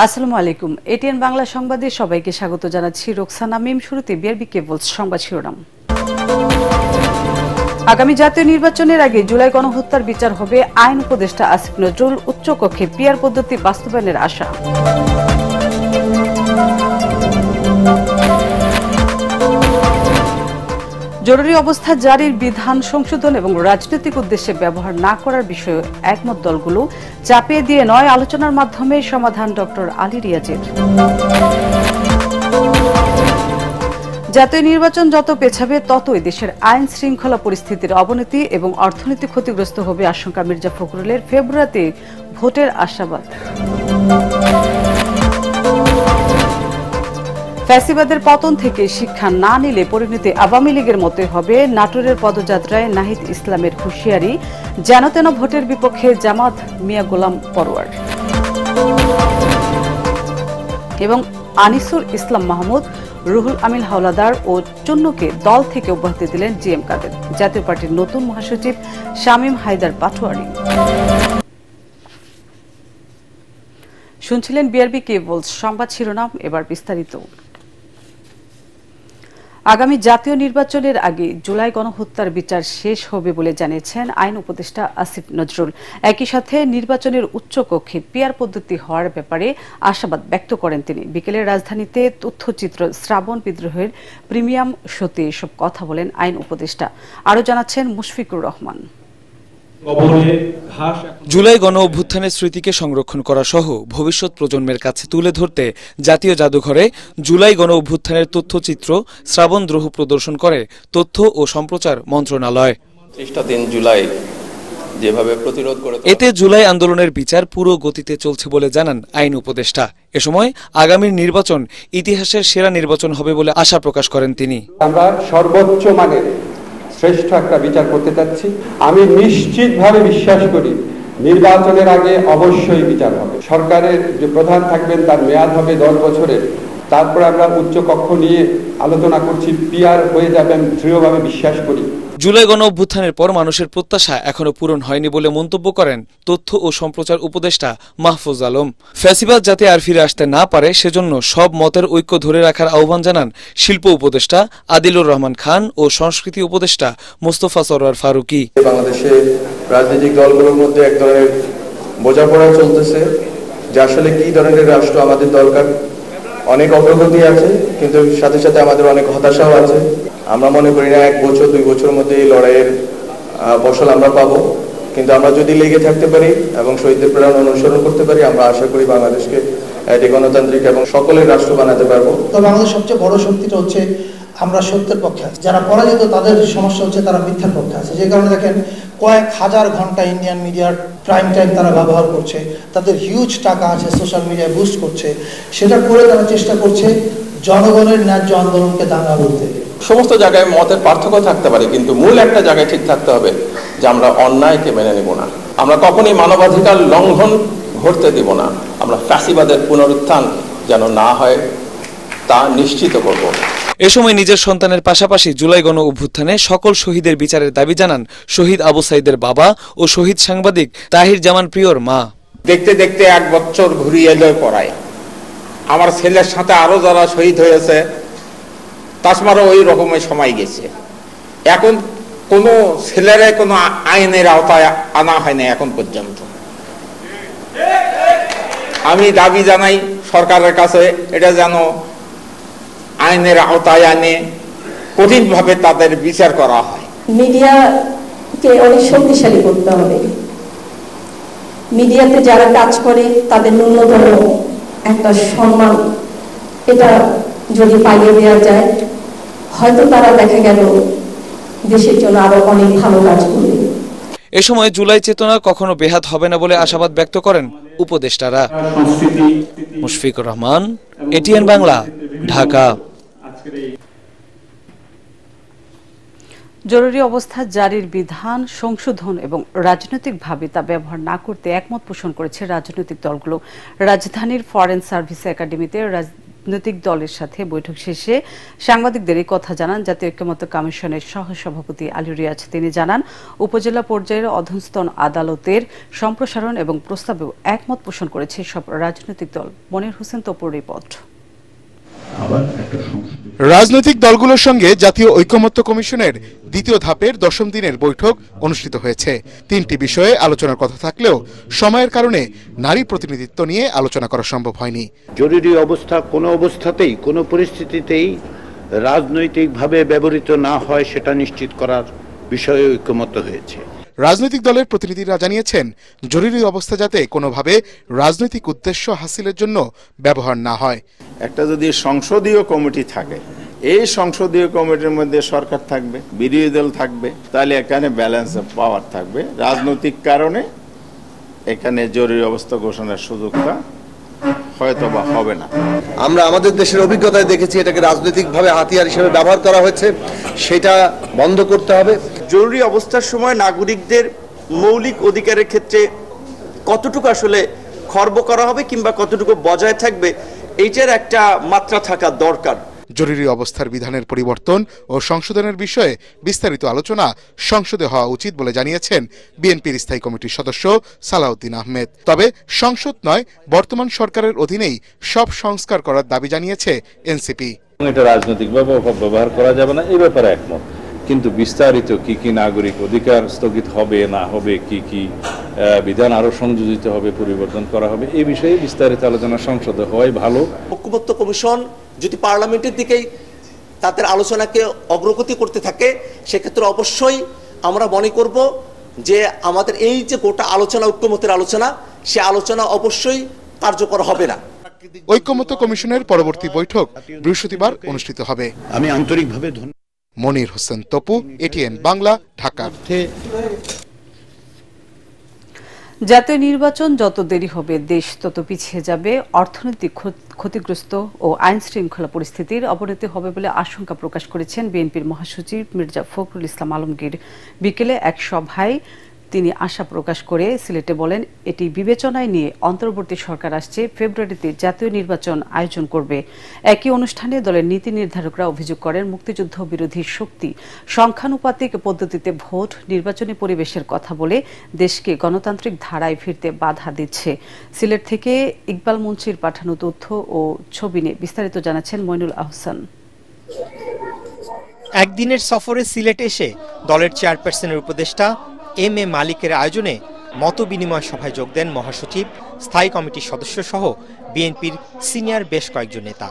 আসসালামু আলাইকুম। এটিএন বাংলা সংবাদে সবাইকে স্বাগত জানাচ্ছি। রোকসানা মিম। শুরুতে বিআরবি কেবলস সংবাদ শিরোনাম। আগামী জাতীয় নির্বাচনের আগে জুলাই গণহত্যার বিচার হবে, আইন উপদেষ্টা আসিফ নজরুল। উচ্চকক্ষে পিআর পদ্ধতি বাস্তবায়নের আশা। জরুরি অবস্থা জারির বিধান সংশোধন এবং রাজনৈতিক উদ্দেশ্যে ব্যবহার না করার বিষয়ে একমত দলগুলো। চাপিয়ে দিয়ে নয়, আলোচনার মাধ্যমে সমাধান ডক্টর আলী রিয়াজের। জাতীয় নির্বাচন যত পেছাবে ততই দেশের আইন শৃঙ্খলা পরিস্থিতির অবনতি এবং অর্থনীতি ক্ষতিগ্রস্ত হবে আশঙ্কা মির্জা ফখরুলের। ফেব্রুয়ারিতে ভোটের আশাবাদ। ফ্যাসিবাদের পতন থেকে শিক্ষা না নিলে পরিণতি আওয়ামী লীগের মতোই হবে। নাটোরের পদযাত্রায় নাহিদ ইসলামের হুঁশিয়ারি। যেন তেন ভোটের বিপক্ষে জামাত, মিয়া গোলাম পরোয়ার। এবং আনিসুল ইসলাম মাহমুদ, রুহুল আমিন হাওলাদার ও চুন্নুকে দল থেকে অব্যাহতি দিলেন জিএম কাদের। জাতীয় পার্টির নতুন মহাসচিব শামীম হায়দার পাটোয়ারি। শুনছিলেন বিআরবি কেবলস সংবাদ শিরোনাম। এবার বিস্তারিত। আগামী জাতীয় নির্বাচনের আগে জুলাই গণহত্যার বিচার শেষ হবে বলে জানিয়েছেন আইন উপদেষ্টা আসিফ নজরুল। একই সাথে নির্বাচনের উচ্চকক্ষে পিআর পদ্ধতি হওয়ার ব্যাপারে আশাবাদ ব্যক্ত করেন তিনি। বিকেলে রাজধানীতে তথ্যচিত্র শ্রাবণ বিদ্রোহের প্রিমিয়াম শোতে এসব কথা বলেন আইন উপদেষ্টা। আরও জানাচ্ছেন মুশফিকুর রহমান। জুলাই গণ অভ্যুত্থানের স্মৃতিকে সংরক্ষণ করা সহ ভবিষ্যৎ প্রজন্মের কাছে তুলে ধরতে জাতীয় জাদুঘরে জুলাই গণ অভ্যুত্থানের তথ্যচিত্র শ্রাবণ দ্রোহ প্রদর্শন করে তথ্য ও সম্প্রচার মন্ত্রণালয়। এতে জুলাই আন্দোলনের বিচার পুরো গতিতে চলছে বলে জানান আইন উপদেষ্টা। এ সময় আগামীর নির্বাচন ইতিহাসের সেরা নির্বাচন হবে বলে আশা প্রকাশ করেন তিনি। আমরা সর্বোচ্চ মানের শ্রেষ্ঠ একটা বিচার করতে চাচ্ছি। আমি নিশ্চিতভাবে বিশ্বাস করি নির্বাচনের আগে অবশ্যই বিচার হবে। সরকারের যে প্রধান থাকবেন তার মেয়াদ হবে 10 বছরের। তারপরে আমরা উচ্চ কক্ষ নিয়ে আলোচনা করছি, পিআর হয়ে যাবে আমি দৃঢ়ভাবে বিশ্বাস করি। জুলাই গণ অভ্যুত্থানের পর মানুষের প্রত্যাশা এখনো পূরণ হয়নি বলে মন্তব্য করেন তথ্য ও সম্প্রচার উপদেষ্টা মাহফুজ আলম। ফ্যাসিবাদ যাতে আর ফিরে আসতে না পারে সেজন্য সব মতের ঐক্য ধরে রাখার আহ্বান জানান শিল্প উপদেষ্টা আদিলুর রহমান খান ও সংস্কৃতি উপদেষ্টা মোস্তফা সরোয়ার ফারুকি। বাংলাদেশে রাজনৈতিক দলগুলোর মধ্যে এক ধরনের বোঝাপড়া চলতেছে যে আসলে কি ধরনের রাষ্ট্র আমাদের দরকার। অনেক অগ্রগতি আছে, কিন্তু সাথে সাথে আমাদের অনেক হতাশাও আছে। আমরা মনে করি না 1 বছর 2 বছরের মধ্যে এই লড়াইয়ের ফসল আমরা পাবো, কিন্তু আমরা যদি লেগে থাকতে পারি এবং শহীদদের প্রেরণা অনুসরণ করতে পারি, আমরা আশা করি বাংলাদেশকে একটি গণতান্ত্রিক এবং সকলের রাষ্ট্র বানাতে পারবো। তবে আমাদের সবচেয়ে বড় শক্তিটা হচ্ছে আমরা সত্যের পক্ষে আছি। যারা পরাজিত তাদের সমস্যা হচ্ছে তারা মিথ্যার পক্ষে আছে। যে কারণে দেখেন কয়েক হাজার ঘন্টা ইন্ডিয়ান মিডিয়ার প্রাইম টাইম তারা ব্যবহার করছে, তাদের হিউজ টাকা আছে, সোশ্যাল মিডিয়ায় বুস্ট করছে। সেটা করে তারা চেষ্টা করছে জনগণের ন্যায্য আন্দোলনকে দাঙ্গা বলতে। সমস্ত জায়গায় মতের পার্থক্য থাকতে পারে, কিন্তু মূল একটা জায়গায় ঠিক থাকতে হবে যে আমরা অন্যায়কে মেনে নেব না। আমরা কখনই মানবাধিকার লঙ্ঘন ঘটতে দেব না। আমরা ফ্যাসিবাদের পুনরুত্থান যেন না হয় তা নিশ্চিত করব। এ সময় নিজের সন্তানের পাশাপাশি জুলাই গণ অভ্যুত্থানে সকল শহীদের বিচারের দাবি জানান শহীদ আবু সাইদের বাবা ও শহীদ সাংবাদিক তাহির জামান প্রিয়র মা। দেখতে দেখতে 1 বছর ঘুরিয়ে এলো পড়ায়। আমার ছেলের সাথে আরো যারা শহীদ হয়েছে তাছাড়াও ওই রকমের সময় গেছে। এখন কোনো ছেলেরা কোনো আইনের আওতায় আনা হয় না এখন পর্যন্ত। আমি দাবি জানাই সরকারের কাছে এটা যেন আইনের আওতায় আনে কঠিনভাবে তাদের বিচার করা হয়। মিডিয়াকে অনেক শক্তিশালী করতে হবে। মিডিয়াতে যারা কাজ করে তাদের ন্যূনতম একটা সম্মান এটা যদি পাইয়ে দেওয়া যায়, হয়তো তারা দেখা গেল দেশের জন্য আরো অনেক ভালো কাজ করবে। এ সময় জুলাই চেতনা কখনো বেহাত হবে না বলে আশাবাদ ব্যক্ত করেন উপদেষ্টারা। মুশফিকুর রহমান, এটিএন বাংলা, ঢাকা। জরুরি অবস্থা জারির বিধান সংশোধন এবং রাজনৈতিকভাবে তা ব্যবহার না করতে একমত পোষণ করেছে রাজনৈতিক দলগুলো। রাজধানীর ফরেন সার্ভিস একাডেমিতে রাজনৈতিক দলের সাথে বৈঠক শেষে সাংবাদিকদের এই কথা জানান জাতীয় ঐক্যমত্য কমিশনের সহসভাপতি আলী রিয়াজ। তিনি জানান, উপজেলা পর্যায়ের অধস্তন আদালতের সম্প্রসারণ এবং প্রস্তাবেও একমত পোষণ করেছে সব রাজনৈতিক দল। মনির হোসেন তপুর রিপোর্ট। রাজনৈতিক দলগুলোর সঙ্গে জাতীয় ঐক্যমত্য কমিশনের দ্বিতীয় ধাপের 10ম দিনের বৈঠক অনুষ্ঠিত হয়েছে। 3টি বিষয়ে আলোচনার কথা থাকলেও সময়ের কারণে নারী প্রতিনিধিত্ব নিয়ে আলোচনা করা সম্ভব হয়নি। জরুরি অবস্থা কোনো অবস্থাতেই কোনো পরিস্থিতিতেই রাজনৈতিকভাবে ব্যবহৃত না হয় সেটা নিশ্চিত করার বিষয়ে ঐক্যমত্য হয়েছে। রাজনৈতিক দলের প্রতিনিধিরা জানিয়েছেন, জরুরি অবস্থা যাতে কোনোভাবে রাজনৈতিক উদ্দেশ্য হাসিলের জন্য ব্যবহার না হয়। একটা যদি সংসদীয় কমিটি থাকে, এই সংসদীয় কমিটির মধ্যে সরকার থাকবে, বিরোধী দল থাকবে, তাহলে এখানে ব্যালেন্স অফ পাওয়ার থাকবে। রাজনৈতিক কারণে এখানে জরুরি অবস্থা ঘোষণার সুযোগটা হয়তো বা হবে না। আমরা আমাদের দেশের অভিজ্ঞতায় দেখেছি এটাকে রাজনৈতিকভাবে হাতিয়ার হিসেবে ব্যবহার করা হয়েছে, সেটা বন্ধ করতে হবে। জরুরি অবস্থার সময় নাগরিকদের মৌলিক অধিকারের ক্ষেত্রে কতটুকু আসলে খর্ব করা হবে কিংবা কতটুকু বজায় থাকবে, এইটার একটা মাত্রা থাকা দরকার। জরুরি অবস্থার বিধানের পরিবর্তন ও সংশোধনের বিষয়ে বিস্তারিত আলোচনা সংসদে হওয়া উচিত বলে জানিয়েছেন বিএনপির স্থায়ী কমিটির সদস্য সালাউদ্দিন আহমেদ। তবে সংসদ নয়, বর্তমান সরকারের অধীনেই সব সংস্কার করার দাবি জানিয়েছে এনসিপি। এটা রাজনৈতিকভাবে ব্যবহার করা যাবে না, এই ব্যাপারে একমত। কিন্তু বিস্তারিত কি কি নাগরিক অধিকার স্থগিত হবে না হবে, কি কি বিধান আরো সংযোজিত হবে, পরিবর্তন করা হবে, এই বিষয়ে বিস্তারিত আলোচনা সংসদে হওয়াই ভালো। ঐক্যমত্য কমিশন যদি পার্লামেন্টের দিকেই তাদের আলোচনাকে অগ্রগতি করতে থাকে, সেক্ষেত্রে অবশ্যই আমরা মনে করব যে আমাদের এই যে গোটা আলোচনা, ঐক্যমত্যের আলোচনা, সে আলোচনা অবশ্যই কার্যকর হবে না। ঐক্যমত্য কমিশনের পরবর্তী বৈঠক বৃহস্পতিবার অনুষ্ঠিত হবে। আমি আন্তরিকভাবে মনির হোসেন তপু, এটিএন বাংলা, ঢাকা। জাতীয় নির্বাচন যত দেরি হবে দেশ তত পিছিয়ে যাবে, অর্থনৈতিক ক্ষতিগ্রস্ত ও আইন শৃঙ্খলা পরিস্থিতির অবনতি হবে বলে আশঙ্কা প্রকাশ করেছেন বিএনপির মহাসচিব মির্জা ফখরুল ইসলাম আলমগীর। বিকেলে এক সভায় তিনি আশা প্রকাশ করে সিলেটে বলেন, এটি বিবেচনায় নিয়ে অন্তর্বর্তী সরকার আসছে ফেব্রুয়ারিতে জাতীয় নির্বাচন আয়োজন করবে। একই অনুষ্ঠানে দলের নীতি নির্ধারকরা অভিযোগ করেন, মুক্তিযুদ্ধ বিরোধী শক্তি সংখ্যানুপাতিক পদ্ধতিতে ভোট নির্বাচনী পরিবেশের কথা বলে দেশকে গণতান্ত্রিক ধারায় ফিরতে বাধা দিচ্ছে। সিলেট থেকে ইকবাল মুন্সির পাঠানো তথ্য ও ছবি নিয়ে বিস্তারিত জানাচ্ছেন মইনুল আহসান। একদিনের সফরে সিলেট এসে দলের চেয়ারপারসনের উপদেষ্টা এম এ মালিকের আয়োজনে মতবিনিময় সভায় যোগ দেন মহাসচিব, স্থায়ী কমিটির সদস্য সহ বিএনপির সিনিয়র বেশ কয়েকজন নেতা।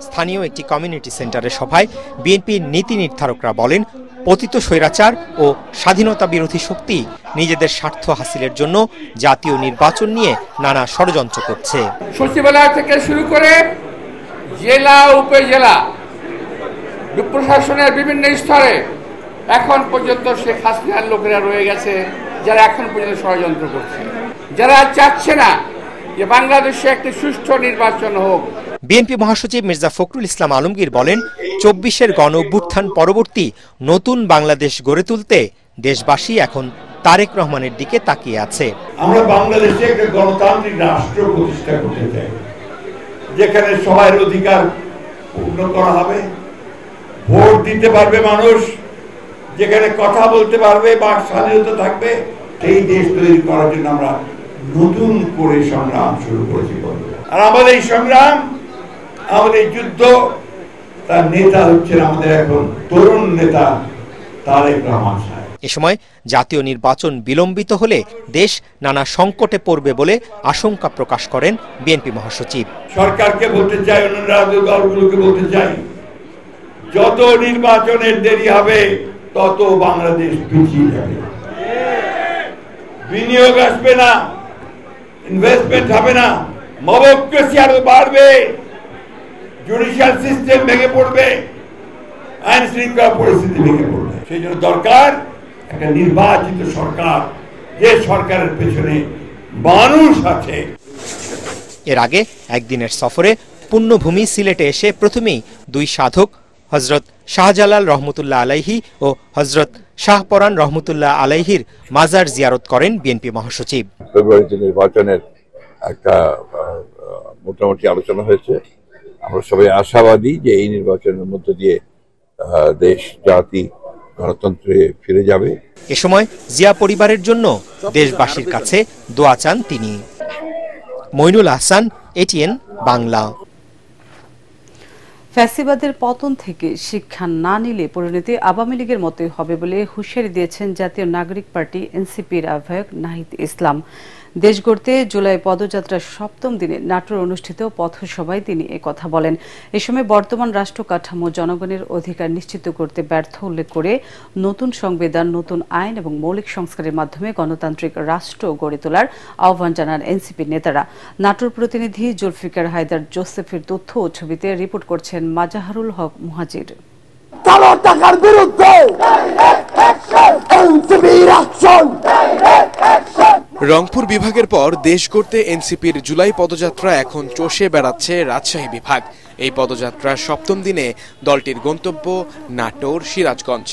স্থানীয় একটি কমিউনিটি সেন্টারের সভায় বিএনপির নীতি নির্ধারকরা বলেন, পতিত স্বৈরাচার ও স্বাধীনতা বিরোধী শক্তি নিজেদের স্বার্থ হাসিলের জন্য জাতীয় নির্বাচন নিয়ে নানা ষড়যন্ত্র করছে। সচিবালয় থেকে শুরু করে জেলা, উপজেলা, প্রশাসনের বিভিন্ন স্তরে এখন পর্যন্ত শেখ হাসিনার লোকেরা রয়ে গেছে, যারা এখন পর্যন্ত ষড়যন্ত্র করছে, যারা চাচ্ছে না যে বাংলাদেশে একটি সুষ্ঠু নির্বাচন হোক। বিএনপি মহাসচিব মির্জা ফখরুল ইসলাম আলমগীর বলেন, 24-এর গণ অভ্যুত্থান পরবর্তী নতুন বাংলাদেশ গড়ে তুলতে দেশবাসী এখন তারেক রহমানের দিকে তাকিয়ে আছে। আমরা বাংলাদেশে একটা গণতান্ত্রিক রাষ্ট্র প্রতিষ্ঠা করতে চাই, যেখানে সবার অধিকার পূর্ণ করা হবে, ভোট দিতে পারবে মানুষ, যেখানে কথা বলতে পারবে, বাক স্বাধীনতা থাকবে। সেই দেশ তৈরি করার জন্য আমরা নতুন করে সংগ্রাম শুরু করেছি। আর আমাদের এই সংগ্রাম, আমাদের এই যুদ্ধ, তার নেতা হচ্ছেন আমাদের এখন তরুণ নেতা তারেক রহমান সাহেব। এ সময় জাতীয় নির্বাচন বিলম্বিত হলে দেশ নানা সংকটে পড়বে বলে আশঙ্কা প্রকাশ করেন বিএনপি মহাসচিব। সরকারকে বলতে চাই, অন্য রাজনৈতিক দলগুলোকে বলতে চাই, যত নির্বাচনের দেরি হবে তত বাংলাদেশ পিছিয়ে যাবে। বিনিয়োগ আসবে না, ইনভেস্টমেন্ট হবে না, মবক্রেসি আরো বাড়বে, জুডিশিয়াল সিস্টেম ভেঙে পড়বে, আইন শৃঙ্খলা পরিস্থিতি ভেঙে পড়বে। সেই জন্য দরকার একটা নির্বাচিত সরকার, যে সরকারের পেছনে মানুষ আছে। এর আগে একদিনের সফরে পুণ্যভূমি সিলেটে এসে প্রথমেই দুই সাধক হযরত শাহজালাল রহমতুল্লাহ আলাইহি ও হযরত শাহপরান রহমতুল্লাহ আলাইহির মাজার জিয়ারত করেন বিএনপি মহাসচিব। ফেব্রুয়ারিতে নির্বাচনের একটা মোটামুটি আলোচনা হয়েছে আমরা সবাই আশাবাদী যে এই নির্বাচনের মধ্য দিয়ে দেশ জাতি গণতন্ত্রে ফিরে যাবে। এ সময় জিয়া পরিবারের জন্য দেশবাসীর কাছে দোয়া চান তিনি। মইনুল আহসান, এটিএন বাংলা। ফ্যাসিবাদের পতন থেকে শিক্ষা না নিলে পরিণতি আওয়ামী লীগের মতোই হবে বলে হুঁশিয়ারি দিয়েছেন জাতীয় নাগরিক পার্টি এনসিপির আহ্বায়ক নাহিদ ইসলাম। দেশ গড়তে জুলাই পদযাত্রার ৭ম দিনে নাটোর অনুষ্ঠিত পথসভায় তিনি একথা বলেন। এ সময় বর্তমান রাষ্ট্র কাঠামো জনগণের অধিকার নিশ্চিত করতে ব্যর্থ উল্লেখ করে নতুন সংবিধান, নতুন আইন এবং মৌলিক সংস্কারের মাধ্যমে গণতান্ত্রিক রাষ্ট্র গড়ে তোলার আহ্বান জানান এনসিপির নেতারা। নাটোর প্রতিনিধি জুলফিকার হায়দার জোসেফের তথ্য ও ছবিতে রিপোর্ট করছেন মাজাহারুল হক মুহাজির। কালো টাকার বিরুদ্ধে রংপুর বিভাগের পর দেশ গড়তে এনসিপির জুলাই পদযাত্রা এখন চষে বেড়াচ্ছে রাজশাহী বিভাগ। এই পদযাত্রার ৭ম দিনে দলটির গন্তব্য নাটোর, সিরাজগঞ্জ।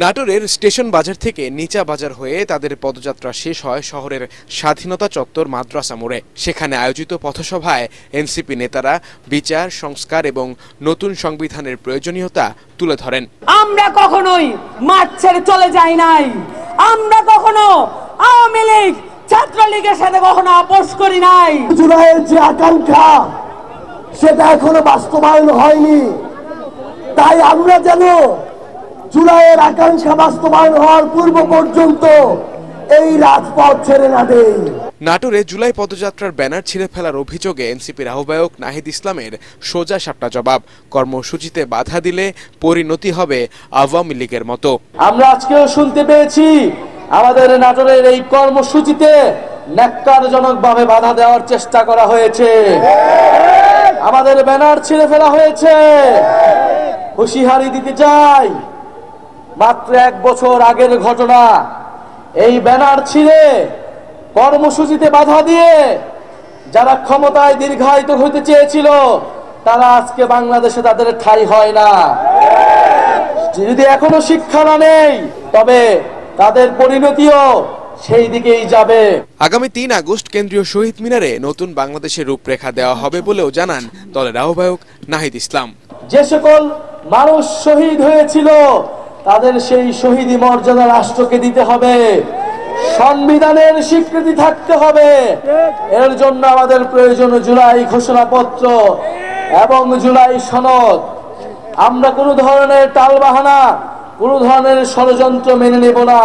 নাটোরের স্টেশন বাজার থেকে নিচা বাজার হয়ে তাদের পদযাত্রা শেষ হয় শহরের স্বাধীনতা চত্বর মাদ্রাসা মোড়ে। সেখানে আয়োজিত পথসভায় এনসিপি নেতারা বিচার, সংস্কার এবং নতুন সংবিধানের প্রয়োজনীয়তা তুলে ধরেন। আমরা কখনোই মাঠ ছেড়ে চলে যাই নাই, আমরা কখনো আওয়ামী লীগ, ছাত্রলীগের সাথে কখনো আপোষ করি নাই। জুলাইয়ের যে আকাঙ্ক্ষা সেটা এখনো বাস্তবায়ন হয়নি, তাই আমরা যেন জুলাইয়ের আকাঙ্ক্ষা বাস্তবায়ন হওয়ার পূর্ব পর্যন্ত এই রাজপথ ছেড়ে না দেই। নাটোরে জুলাই পদযাত্রার ব্যানার ছিঁড়ে ফেলার অভিযোগে এনসিপির আহ্বায়ক নাহিদ ইসলামের সোজা সাপটা জবাব, কর্মসূচিতে বাধা দিলে পরিণতি হবে আওয়ামী লীগের মতো। আমরা আজকেও শুনতে পেয়েছি আমাদের নাটোরের এই কর্মসূচিতে ন্যাক্কারজনকভাবে বাধা দেওয়ার চেষ্টা করা হয়েছে, আমাদের ব্যানার ছিঁড়ে ফেলা হয়েছে। হুঁশিয়ারি দিতে চাই, মাত্র 1 বছর আগের ঘটনা। এই ব্যানার ছিঁড়ে কর্মসূচিতে বাধা দিয়ে যারা ক্ষমতায় দীর্ঘায়িত হতে চেয়েছিল তারা আজকে বাংলাদেশে তাদের ঠাঁই হয় না। যদি এখনো শিক্ষা না নেই তবে তাদের পরিণতিও সেই দিকেই যাবে। আগামী 3 আগস্ট কেন্দ্রীয় শহীদ মিনারে নতুন বাংলাদেশের রূপরেখা দেওয়া হবে বলেও জানান দলের আহ্বায়ক নাহিদ ইসলাম। যে সকল মানুষ শহীদ হয়েছিল তাদের সেই শহীদি মর্যাদা রাষ্ট্রকে দিতে হবে, সংবিধানের স্বীকৃতি থাকতে হবে। এর জন্য আমাদের প্রয়োজন জুলাই ঘোষণাপত্র এবং জুলাই সনদ। আমরা কোনো ধরনের টালবাহানা, কোনো ধরনের ষড়যন্ত্র মেনে নেব না।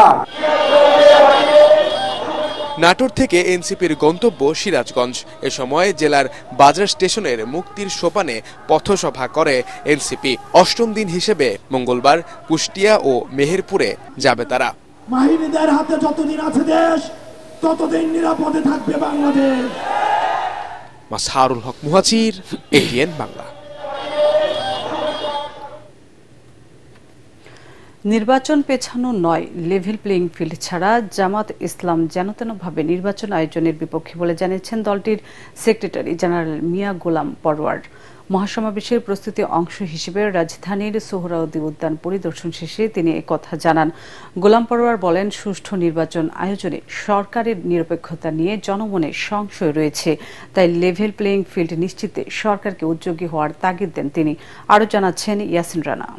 নাটোর থেকে এনসিপির গন্তব্য সিরাজগঞ্জ। এ সময় জেলার বাজার স্টেশনের মুক্তির সোপানে পথসভা করে এনসিপি। 8ম দিন হিসেবে মঙ্গলবার কুষ্টিয়া ও মেহেরপুরে যাবে তারা। মাহিনীদের হাতে যতদিন আছে দেশ, ততদিন নিরাপদে থাকবে বাংলাদেশ। মাসহারুল হক মুহাজির, এটিএন বাংলা। নির্বাচন পেছানো নয়, লেভেল প্লেইং ফিল্ড ছাড়া জামাত ইসলাম যেনতেনভাবে নির্বাচন আয়োজনের বিপক্ষে বলে জানিয়েছেন দলটির সেক্রেটারি জেনারেল মিয়া গোলাম পরওয়ার। মহাসমাবেশের প্রস্তুতি অংশ হিসেবে রাজধানীর সোহরাওয়ার্দী উদ্যান পরিদর্শন শেষে তিনি একথা জানান। গোলাম পরওয়ার বলেন, সুষ্ঠু নির্বাচন আয়োজনে সরকারের নিরপেক্ষতা নিয়ে জনমনে সংশয় রয়েছে, তাই লেভেল প্লেইং ফিল্ড নিশ্চিতে সরকারকে উদ্যোগী হওয়ার তাগিদ দেন তিনি। আরও জানাচ্ছেন ইয়াসিন রানা।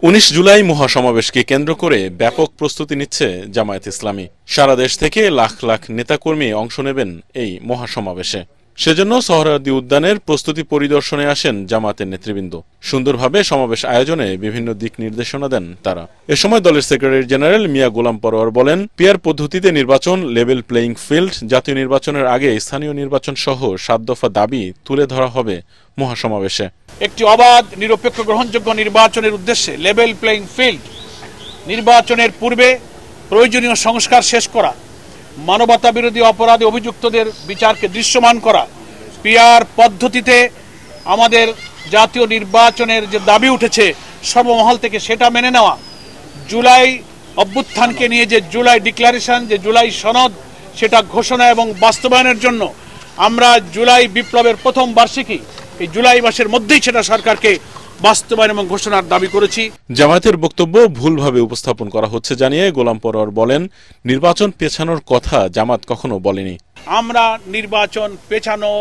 19 জুলাই মহাসমাবেশকে কেন্দ্র করে ব্যাপক প্রস্তুতি নিচ্ছে জামায়াত ইসলামী। সারা দেশ থেকে লাখ লাখ নেতাকর্মী অংশ নেবেন এই মহাসমাবেশে। সেজন্য সোহরাওয়ার্দী উদ্যানের প্রস্তুতি পরিদর্শনে আসেন জামায়াতের নেতৃবৃন্দ। সুন্দরভাবে সমাবেশ আয়োজনে বিভিন্ন দিক নির্দেশনা দেন তারা। এ সময় দলের সেক্রেটারি জেনারেল মিয়া গোলাম পরওয়ার বলেন, পিয়ার পদ্ধতিতে নির্বাচন, লেভেল প্লেইং ফিল্ড, জাতীয় নির্বাচনের আগে স্থানীয় নির্বাচন সহ 7 দফা দাবি তুলে ধরা হবে মহাসমাবেশে। একটি অবাধ, নিরপেক্ষ, গ্রহণযোগ্য নির্বাচনের উদ্দেশ্যে লেভেল প্লেইং ফিল্ড, নির্বাচনের পূর্বে প্রয়োজনীয় সংস্কার শেষ করা, মানবতা বিরোধী অপরাধে অভিযুক্তদের বিচারকে দৃশ্যমান করা, পিয়ার পদ্ধতিতে আমাদের জাতীয় নির্বাচনের যে দাবি উঠেছে সর্বমহল থেকে সেটা মেনে নেওয়া, জুলাই অভ্যুত্থানকে নিয়ে যে জুলাই ডিক্লারেশন, যে জুলাই সনদ, সেটা ঘোষণা এবং বাস্তবায়নের জন্য আমরা জুলাই বিপ্লবের প্রথম বার্ষিকী এই জুলাই মাসের মধ্যেই সেটা সরকারকে বাস্তবায়ন এবং ঘোষণার দাবি করেছি। জামায়াতের বক্তব্য ভুলভাবে উপস্থাপন করা হচ্ছে জানিয়ে গোলাম পরোয়ার বলেন, নির্বাচন পেছানোর কথা জামাত কখনো বলেনি। আমরা নির্বাচন পেছানো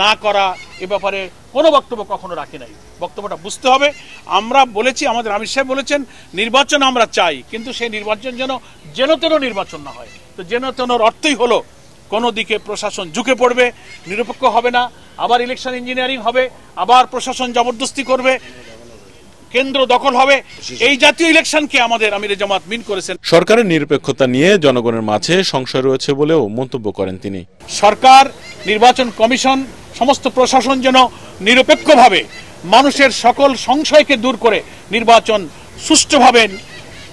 না করা এ ব্যাপারে কোনো বক্তব্য কখনো রাখি নাই। বক্তব্যটা বুঝতে হবে। আমরা বলেছি, আমাদের আমির সাহেব বলেছেন নির্বাচন আমরা চাই, কিন্তু সেই নির্বাচন যেন তেন নির্বাচন না হয়। তো যেন তেনর অর্থই হলো কোনো দিকে প্রশাসন ঝুঁকে পড়বে, নিরপেক্ষ হবে না, আবার ইলেকশন ইঞ্জিনিয়ারিং হবে, আবার প্রশাসন জবরদস্তি করবে, কেন্দ্র দখল হবে। এই জাতীয় ইলেকশনকে আমাদের আমিরে জামাত মিন করেছেন। সরকারের নিরপেক্ষতা নিয়ে জনগণের মাঝে সংশয় রয়েছে বলেও মন্তব্য করেন তিনি। সরকার, নির্বাচন কমিশন, সমস্ত প্রশাসন যেন নিরপেক্ষভাবে মানুষের সকল সংশয়কে দূর করে নির্বাচন সুষ্ঠুভাবে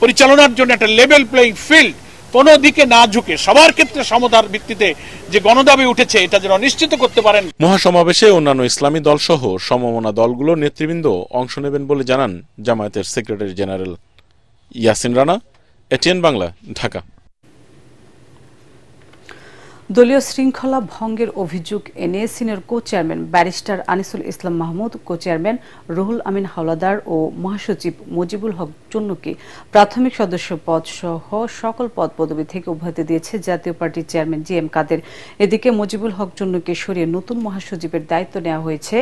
পরিচালনার জন্য একটা লেভেল প্লেইং ফিল্ড, কোনো দিকে না ঝুঁকে সবার ক্ষেত্রে সমতার ভিত্তিতে যে গণদাবি উঠেছে এটা যেন নিশ্চিত করতে পারেন। মহাসমাবেশে অন্যান্য ইসলামী দল সহ সমমনা দলগুলোর নেতৃবৃন্দ অংশ নেবেন বলে জানান জামায়াতের secretary general. Yasin Rana, ATN Bangla, Dhaka. দলীয় শৃঙ্খলা ভঙ্গের অভিযোগ এনে senior co chairman barrister Anisul Islam Mahmud, co chairman Ruhul Amin Howlader ও মহাসচিব মুজিবুল হক চুন্নুকে প্রাথমিক সদস্য পদ সহ সকল পদ পদবি থেকে অব্যাহতি দিয়েছে জাতীয় পার্টির চেয়ারম্যান জি এম কাদের। এদিকে মুজিবুল হক চুন্নুকে সরিয়ে নতুন মহাসচিবের দায়িত্ব নেওয়া হয়েছে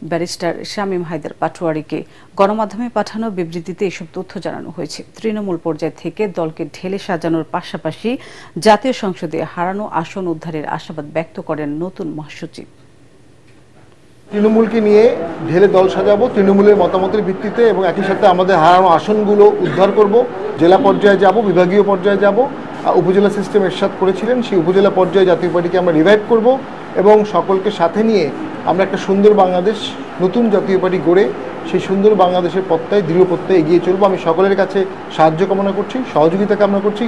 ব্যারিস্টার শামীম হায়দার পাটোয়ারিকে। গণমাধ্যমে পাঠানো বিবৃতিতে এসব তথ্য জানানো হয়েছে। তৃণমূল পর্যায় থেকে দলকে ঢেলে সাজানোর পাশাপাশি জাতীয় সংসদে হারানো আসন উদ্ধারের আশাবাদ ব্যক্ত করেন নতুন মহাসচিব। তৃণমূলকে নিয়ে ঢেলে দল সাজাবো তৃণমূলের মতামতের ভিত্তিতে, এবং একই সাথে আমাদের হারানো আসনগুলো উদ্ধার করব। জেলা পর্যায়ে যাব, বিভাগীয় পর্যায়ে যাব। উপজেলা সিস্টেম এরশাদ করেছিলেন, সেই উপজেলা পর্যায়ে জাতীয় পার্টিকে আমরা রিভাইভ করব এবং সকলকে সাথে নিয়ে আমরা একটা সুন্দর বাংলাদেশ, নতুন জাতীয় পার্টি গড়ে সেই সুন্দর বাংলাদেশের পথটায় দৃঢ় পথটায় এগিয়ে চলবো। আমি সকলের কাছে সাহায্য কামনা করছি, সহযোগিতা কামনা করছি।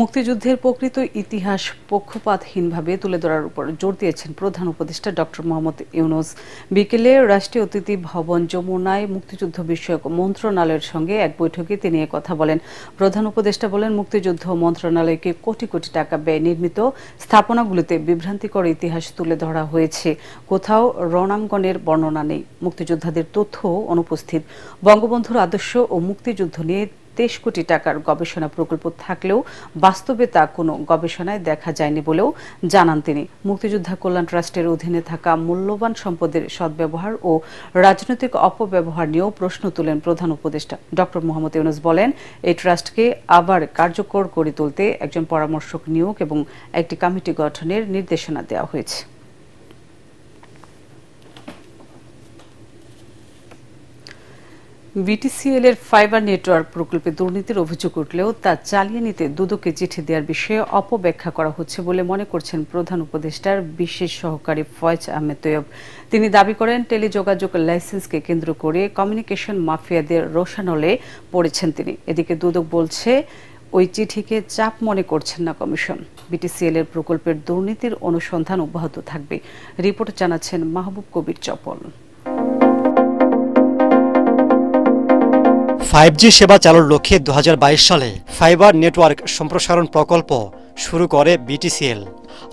মুক্তিযুদ্ধের প্রকৃত ইতিহাস পক্ষপাতহীনভাবে তুলে ধরার উপর জোর দিয়েছেন প্রধান উপদেষ্টা ডক্টর মোহাম্মদ ইউনূস। বিকেলে রাষ্ট্রীয় অতিথি ভবন যমুনায় মুক্তিযুদ্ধ বিষয়ক মন্ত্রণালয়ের সঙ্গে এক বৈঠকে তিনি কথা বলেন। প্রধান উপদেষ্টা বলেন, মুক্তিযুদ্ধ মন্ত্রণালয়কে কোটি কোটি টাকা ব্যয় নির্মিত স্থাপনাগুলিতে বিভ্রান্তিকর ইতিহাস তুলে ধরা হয়েছে। কোথাও রণাঙ্গনের বর্ণনা নেই, মুক্তিযোদ্ধাদের তথ্যও অনুপস্থিত। বঙ্গবন্ধুর আদর্শ ও মুক্তিযুদ্ধ নিয়ে 23 কোটি টাকার গবেষণা প্রকল্প থাকলেও বাস্তবে তা কোনো গবেষণায় দেখা যায়নি বলেও জানান তিনি। মুক্তিযোদ্ধা কল্যাণ ট্রাস্টের অধীনে থাকা মূল্যবান সম্পদের সদ্ব্যবহার ও রাজনৈতিক অপব্যবহার নিয়েও প্রশ্ন তুলেন প্রধান উপদেষ্টা। ডক্টর মোহাম্মদ ইউনূস বলেন, এই ট্রাস্টকে আবার কার্যকর করে তুলতে একজন পরামর্শক নিয়োগ এবং একটি কমিটি গঠনের নির্দেশনা দেওয়া হয়েছে। বিটিসিএল এর ফাইবার নেটওয়ার্ক প্রকল্পে দুর্নীতির অভিযোগ উঠলেও তা চালিয়ে নিতে দুদকে চিঠি দেওয়ার বিষয়ে অপব্যাখ্যা করা হচ্ছে বলে মনে করছেন প্রধান উপদেষ্টার বিশেষ সহকারী ফয়েজ আহমেদ তৈয়ব। তিনি দাবি করেন, টেলিযোগাযোগ লাইসেন্সকে কেন্দ্র করে কমিউনিকেশন মাফিয়াদের রোষানলে পড়েছেন তিনি। এদিকে দুদক বলছে, ওই চিঠিকে চাপ মনে করছেন না কমিশন। বিটিসিএল এর প্রকল্পের দুর্নীতির অনুসন্ধান অব্যাহত থাকবে। রিপোর্ট জানাচ্ছেন মাহবুব কবির চপল। 5G সেবা চালুর লক্ষ্যে 2022 সালে ফাইবার নেটওয়ার্ক সম্প্রসারণ প্রকল্প শুরু করে বিটিসিএল।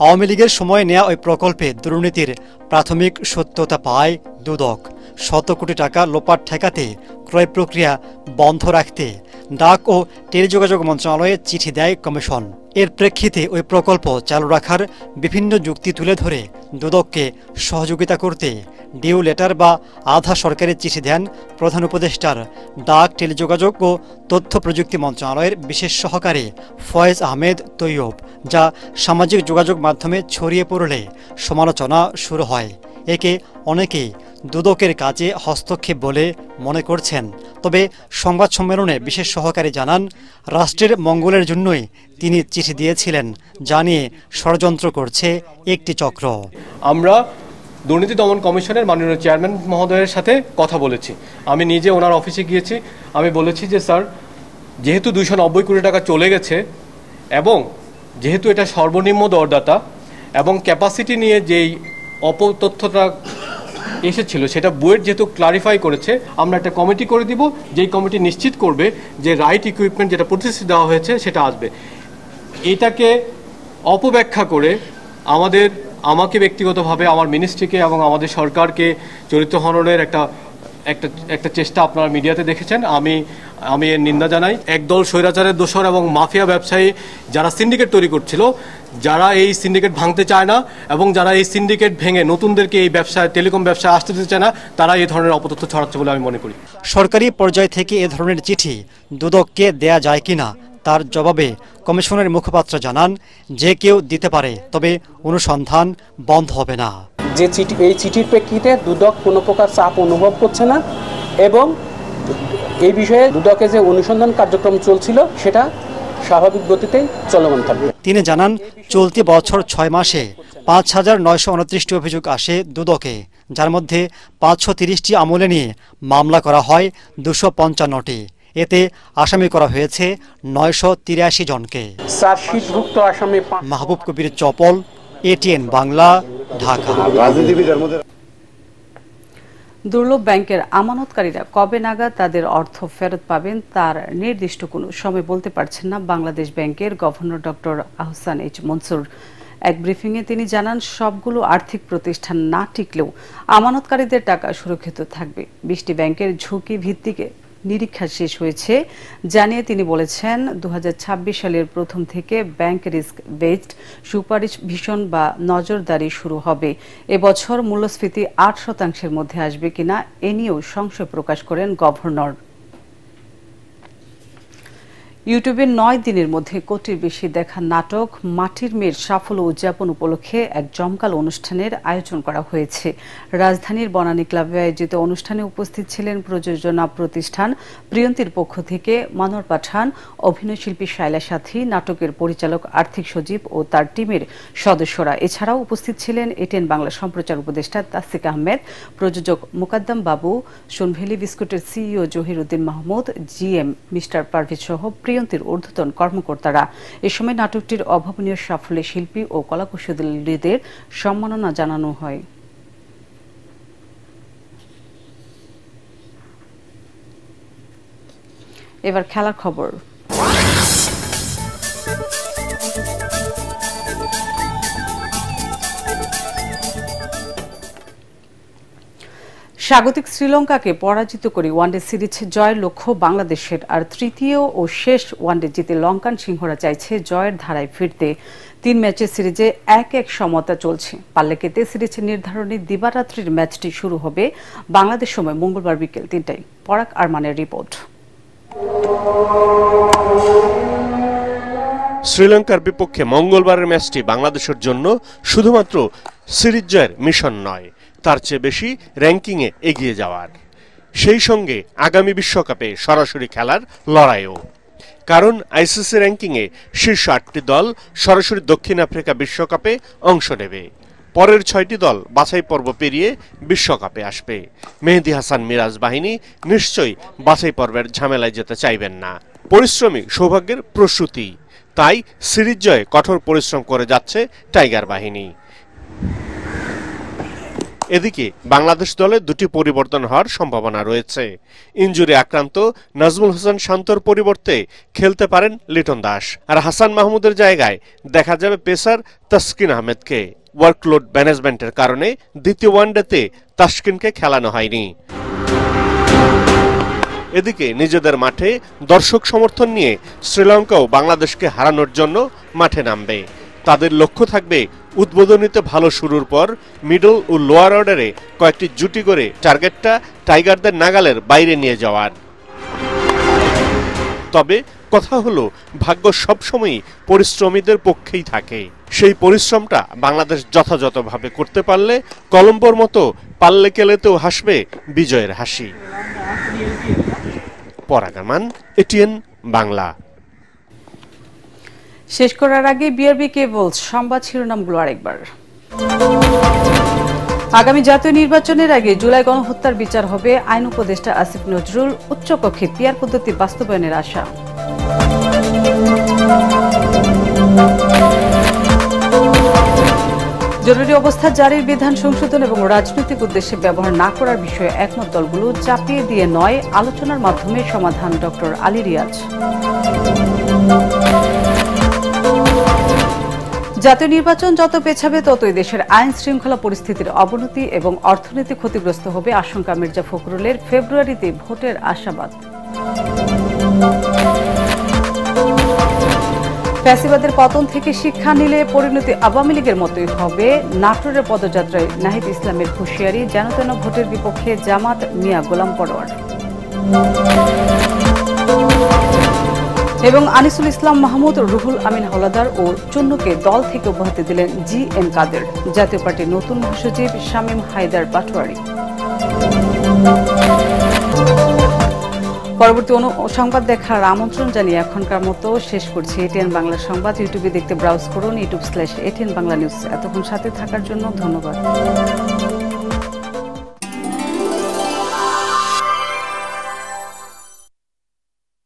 আওয়ামী লীগের সময় নেওয়া ওই প্রকল্পে দুর্নীতির প্রাথমিক সত্যতা পায় দুদক। 100 কোটি টাকা লোপাট ঠেকাতে ক্রয় প্রক্রিয়া বন্ধ রাখতে ডাক ও টেলিযোগাযোগ মন্ত্রণালয়ে চিঠি দেয় কমিশন। এর প্রেক্ষিতে ওই প্রকল্প চালু রাখার বিভিন্ন যুক্তি তুলে ধরে দুদককে সহযোগিতা করতে ডিউ লেটার বা আধা সরকারি চিঠি দেন প্রধান উপদেষ্টার ডাক, টেলিযোগাযোগ ও তথ্য প্রযুক্তি মন্ত্রণালয়ের বিশেষ সহকারী ফয়েজ আহমেদ তৈয়ব, যা সামাজিক যোগাযোগ মাধ্যমে ছড়িয়ে পড়লে সমালোচনা শুরু হয়। একে অনেকেই দুদকের কাজে হস্তক্ষেপ বলে মনে করছেন। তবে সংবাদ সম্মেলনে বিশেষ সহকারী জানান, রাষ্ট্রের মঙ্গলের জন্যই তিনি চিঠি দিয়েছিলেন, জানিয়ে ষড়যন্ত্র করছে একটি চক্র। আমরা দুর্নীতি দমন কমিশনের মাননীয় চেয়ারম্যান মহোদয়ের সাথে কথা বলেছি। আমি নিজে ওনার অফিসে গিয়েছি। আমি বলেছি যে স্যার, যেহেতু 290 কোটি টাকা চলে গেছে এবং যেহেতু এটা সর্বনিম্ন দরদাতা এবং ক্যাপাসিটি নিয়ে যেই অপতথ্যটা এসেছিল সেটা বুয়েট যেহেতু ক্লারিফাই করেছে, আমরা একটা কমিটি করে দিব, যেই কমিটি নিশ্চিত করবে যে রাইট ইকুইপমেন্ট যেটা প্রতিশ্রুতি দেওয়া হয়েছে সেটা আসবে। এটাকে অপব্যাখ্যা করে আমাদের আমাকে ব্যক্তিগতভাবে আমার মিনিস্ট্রিকে এবং আমাদের সরকারকে চরিত্র হননের একটা চেষ্টা আপনারা মিডিয়াতে দেখেছেন। আমি এর নিন্দা জানাই। একদল স্বৈরাচারের দোসর এবং মাফিয়া ব্যবসায়ী যারা সিন্ডিকেট তৈরি করছিল, যারা এই সিন্ডিকেট ভাঙতে চায় না এবং যারা এই সিন্ডিকেট ভেঙে নতুনদেরকে এই ব্যবসায় টেলিকম ব্যবসায় আসতে দিতে চায় না, তারা এই ধরনের অপতথ্য ছড়াচ্ছে বলে আমি মনে করি। সরকারি পর্যায় থেকে এ ধরনের চিঠি দুদককে দেয়া যায় কিনা তার জবাবে কমিশনের মুখপাত্র জানান, যে কেউ দিতে পারে, তবে অনুসন্ধান বন্ধ হবে না। যে চিঠি, এই চিঠির প্রেক্ষিতে দুদক কোনো প্রকার চাপ অনুভব করছে না এবং এই বিষয়ে দুদকে যে অনুসন্ধান কার্যক্রম চলছিল সেটা স্বাভাবিক গতিতেই চলমান থাকবে। তিনি জানান, চলতি বছর 6 মাসে ৫,৯২৯টি অভিযোগ আসে দুদকে, যার মধ্যে ৫৩০টি আমলে নিয়ে মামলা করা হয় ২৫৫টি। এতে আসামি করা হয়েছে ৯৮৩ জনকে। চার্জশিটভুক্ত আসামি মাহবুব কবির চপল, এটিএন বাংলা, ঢাকা। দুর্লভ ব্যাংকের আমানতকারীরা কবে নাগাদ তাদের অর্থ ফেরত পাবেন তার নির্দিষ্ট কোনো সময় বলতে পারছেন না বাংলাদেশ ব্যাংকের governor doctor Ahsan H Mansur. এক ব্রিফিংয়ে তিনি জানান, সবগুলো আর্থিক প্রতিষ্ঠান না টিকলেও আমানতকারীদের টাকা সুরক্ষিত থাকবে। 20টি ব্যাংকের ঝুঁকি ভিত্তিকে নিরীক্ষা শেষ হয়েছে জানিয়ে তিনি বলেছেন, 2026 সালের প্রথম থেকে ব্যাংক রিস্ক বেসড সুপারভিশন বা নজরদারি শুরু হবে। এবছর মূল্যস্ফীতি 8% মধ্যে আসবে কিনা এ নিয়েও সংশয় প্রকাশ করেন গভর্নর। ইউটিউবে 9 দিনের মধ্যে কোটির বেশি দেখা নাটক মাটির মেয়ের সাফল্য উদযাপন উপলক্ষে এক জমকালো অনুষ্ঠানের আয়োজন করা হয়েছে। রাজধানীর বনানী ক্লাবে আয়োজিত অনুষ্ঠানে উপস্থিত ছিলেন প্রযোজনা প্রতিষ্ঠান প্রিয়ন্তীর পক্ষ থেকে মনোয়ার পাঠান, অভিনয়শিল্পী শায়লা সাথী, নাটকের পরিচালক আর্থিক সজীব ও তার টিমের সদস্যরা। এছাড়াও উপস্থিত ছিলেন এটিএন বাংলা সম্প্রচার উপদেষ্টা তাসিক আহমেদ, প্রযোজক মুকাদ্দাম বাবু, সোনভেলি বিস্কুটের CEO Zahir Uddin Mahmud, GM mister Parvez সহ প্রিয়ন্তীর ঊর্ধ্বতন কর্মকর্তারা। এ সময় নাটকটির অভাবনীয় সাফল্যে শিল্পী ও কলাকুশলীদের সম্মাননা জানানো হয়। এবার খেলার খবর। স্বাগতিক শ্রীলঙ্কাকে পরাজিত করে ওয়ানডে সিরিজ জয়ের লক্ষ্য বাংলাদেশের। আর তৃতীয় ও শেষ ওয়ানডে জিতে লঙ্কান সিংহরা চাইছে জয়ের ধারায় ফিরতে। 3 ম্যাচের সিরিজে 1-1 সমতা চলছে। পাল্লেকেতে সিরিজ নির্ধারণী দিবারাত্রির ম্যাচটি শুরু হবে বাংলাদেশ সময় মঙ্গলবার বিকেল 3টায়। পরাগ আরমানের রিপোর্ট। শ্রীলঙ্কার বিপক্ষে মঙ্গলবারের ম্যাচটি বাংলাদেশের জন্য শুধুমাত্র সিরিজ জয়ের মিশন নয়, তার চেয়ে বেশি র্যাঙ্কিংয়ে এগিয়ে যাওয়ার, সেই সঙ্গে আগামী বিশ্বকাপে সরাসরি খেলার লড়াইও। কারণ আইসিসি র্যাঙ্কিংয়ে শীর্ষ 8টি দল সরাসরি দক্ষিণ আফ্রিকা বিশ্বকাপে অংশ নেবে। পরের 6টি দল বাছাই পর্ব পেরিয়ে বিশ্বকাপে আসবে। মেহেদী হাসান মিরাজ বাহিনী নিশ্চয়ই বাছাই পর্বের ঝামেলায় যেতে চাইবেন না। পরিশ্রমী সৌভাগ্যের প্রস্তুতি, তাই সিরিজ জয়ে কঠোর পরিশ্রম করে যাচ্ছে টাইগার বাহিনী। এদিকে বাংলাদেশ দলে 2টি পরিবর্তন হওয়ার সম্ভাবনা রয়েছে। ইনজুরি আক্রান্ত নাজমুল হোসেন শান্তর পরিবর্তে খেলতে পারেন লিটন দাস, আর হাসান মাহমুদের জায়গায় দেখা যাবে পেসার তাসকিন আহমেদকে। ওয়ার্কলোড ম্যানেজমেন্টের কারণে দ্বিতীয় ওয়ানডেতে তাসকিনকে খেলানো হয়নি। এদিকে নিজেদের মাঠে দর্শক সমর্থন নিয়ে শ্রীলঙ্কাও বাংলাদেশকে হারানোর জন্য মাঠে নামবে। তাদের লক্ষ্য থাকবে উদ্বোধনীতে ভালো শুরুর পর মিডল ও লোয়ার অর্ডারে কয়েকটি জুটি করে টার্গেটটা টাইগারদের নাগালের বাইরে নিয়ে যাওয়ার। তবে কথা হলো, ভাগ্য সবসময়ই পরিশ্রমীদের পক্ষেই থাকে। সেই পরিশ্রমটা বাংলাদেশ যথাযথভাবে করতে পারলে কলম্বোর মতো পাল্লে কেলেতেও হাসবে বিজয়ের হাসি। পরাগ আরমান, এটিএন বাংলা। শেষ করার আগে বিআরবি কেবলস সংবাদ শিরোনামগুলো আরেকবার। আগামী জাতীয় নির্বাচনের আগে জুলাই গণহত্যার বিচার হবে, আইন উপদেষ্টা আসিফ নজরুল। উচ্চকক্ষে পিআর পদ্ধতি বাস্তবায়নের আশা। জরুরি অবস্থা জারির বিধান সংশোধন এবং রাজনৈতিক উদ্দেশ্যে ব্যবহার না করার বিষয়ে একমত দলগুলো, চাপিয়ে দিয়ে নয়, আলোচনার মাধ্যমে সমাধান ডক্টর আলী রিয়াজ। জাতীয় নির্বাচন যত পেছাবে ততই দেশের আইন শৃঙ্খলা পরিস্থিতির অবনতি এবং অর্থনীতি ক্ষতিগ্রস্ত হবে আশঙ্কা মির্জা ফখরুলের। ফেব্রুয়ারিতে ভোটের আশাবাদ। ফ্যাসিবাদের পতন থেকে শিক্ষা নিলে পরিণতি আওয়ামী লীগের মতোই হবে। নাটোরের পদযাত্রায় নাহিদ ইসলামের হুঁশিয়ারি, যেন তেন ভোটের বিপক্ষে জামাত, মিয়া গোলাম পরোয়ার। এবং আনিসুল ইসলাম মাহমুদ, রুহুল আমিন হাওলাদার ও চুন্নুকে দল থেকে অব্যাহতি দিলেন জি.এম. কাদের। জাতীয় পার্টির নতুন মহাসচিব শামীম হায়দার পাটোয়ারি। পরবর্তী সংবাদ দেখার আমন্ত্রণ জানিয়ে এখনকার মতো শেষ করছি এটিএন বাংলা সংবাদ। ইউটিউবে দেখতে ব্রাউজ করুন youtube/ATN বাংলা নিউজ। এতক্ষণ সাথে থাকার জন্য ধন্যবাদ।